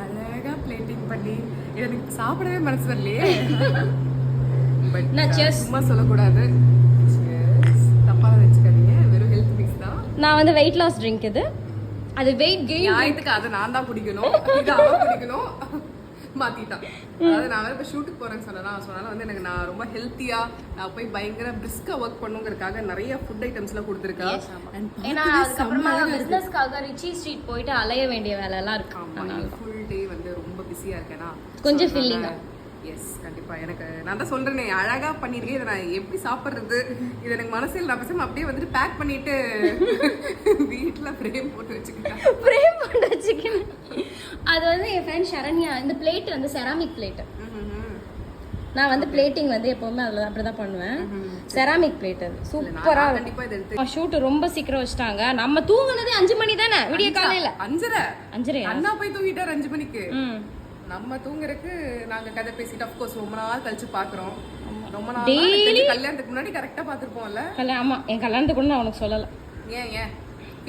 அழகா பிளேட்டிங் பண்ணி எனக்கு சாப்பிடவே மனசு வரலையே. பட் நான் சும்மா சொல்லக்கூடாது, தப்பாக வச்சுக்காதீங்க. வெறும் ஹெல்த் மிக்ஸ் தான். நான் வந்து வெயிட் லாஸ் ட்ரிங்க் இது. அது வெயிட் கெயின் ஆயிட்டுக்கு அதை நான் தான் குடிக்கணும், இது அவன் குடிக்கணும். மாத்திட்டான். அதாவது நான் வேற இப்போ ஷூட்டுக்கு போறேன்னு சொன்னால வந்து எனக்கு நான் ரொம்ப ஹெல்த்தியா நான் போய் பயங்கர பிரிஸ்கா ஒர்க் பண்ணுங்கிறதுக்காக நிறைய ஃபுட் ஐட்டம்ஸ்லாம் கொடுத்துருக்கா. ஏன்னா அதுக்கப்புறமா பிசினஸ்க்காக ரிச்சி ஸ்ட்ரீட் போயிட்டு அலைய வேண்டிய வேலை எல்லாம் இருக்கு. ஃபுல் டே வந்து ரொம்ப பிஸியா இருக்கேனா, கொஞ்சம் ஃபீலிங்கா. எஸ் கண்டிப்பா. எனக்கு நான் தான் சொல்றேனே, அழகா பண்ணிருக்கேன். இதை நான் எப்படி சாப்பிட்றது, இது எனக்கு மனசில் நான் பேசாம அப்படியே வந்துட்டு பேக் பண்ணிட்டு வீட்டுல ஃப்ரேம் போட்டு வச்சுக்கிட்டேன். ஃப்ரேம் போட்டு வச்சுக்கிட்டேன். அது வந்து என் ஃப்ரெண்ட் சரண்யா, இந்த பிளேட் வந்து செராமிக் பிளேட். நான் வந்து பிளேட்டிங் வந்து எப்பவுமே அதில் அப்படிதான் பண்ணுவேன். செராமிக் பிளேட் அது சூப்பரா. கண்டிப்பா இது எடுத்து ஷூட் ரொம்ப சீக்கிரம் வச்சிட்டாங்க. நம்ம தூங்குனதே 5 மணி தானே, விடிய காலையில 5:30. அண்ணா போய் தூங்கிட்டார் 5 மணிக்கு. நம்ம தூங்குறதுக்கு நாங்க கதை பேசிட்டு அப்கோர்ஸ் ரொம்ப நாள் கழிச்சு பாக்குறோம். ரொம்ப நாள் கல்யாணத்துக்கு முன்னாடி கரெக்டா பாத்துருப்போம்ல. ஆமா, என் கல்யாணத்துக்கு கூட நான் உனக்கு சொல்லல. ஏன்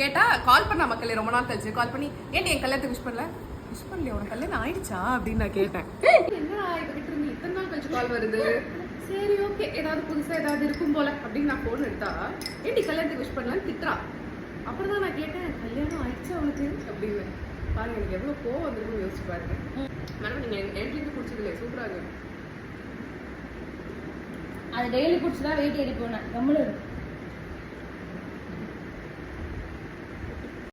கேட்டா கால் பண்ண மக்களே, ரொம்ப நாள் கழிச்சு கால் பண்ணி ஏன் என் கல்யாணத்துக்கு விஷ் பண்ணல, விஷ் பண்ணல உனக்கு கல்யாணம் ஆயிடுச்சா அப்படின்னு நான் கேட்டேன். என்ன இதை விட்டு இருந்து இத்தனை நாள் கழிச்சு கால் வருது, சரி ஓகே ஏதாவது புதுசா ஏதாவது இருக்கும் போல அப்படின்னு நான் போன் எடுத்தா ஏன்டி கல்யாணத்துக்கு விஷ் பண்ணலான்னு திட்டுறா. அப்புறம் தான் நான் கேட்டேன் கல்யாணம் ஆயிடுச்சா அவனுக்கு அப்படின்னு. பாருங்க எனக்கு எவ்வளவு கோவம் வந்துருக்கும் யோசிச்சு பாருங்க. மேடம் நீங்க என்ட்ரிக்கு குடிச்சதில்லை, சூப்பரா இருக்கு. அது டெய்லி குடிச்சுதான் வெயிட் ஏறி போனேன். கம்முனு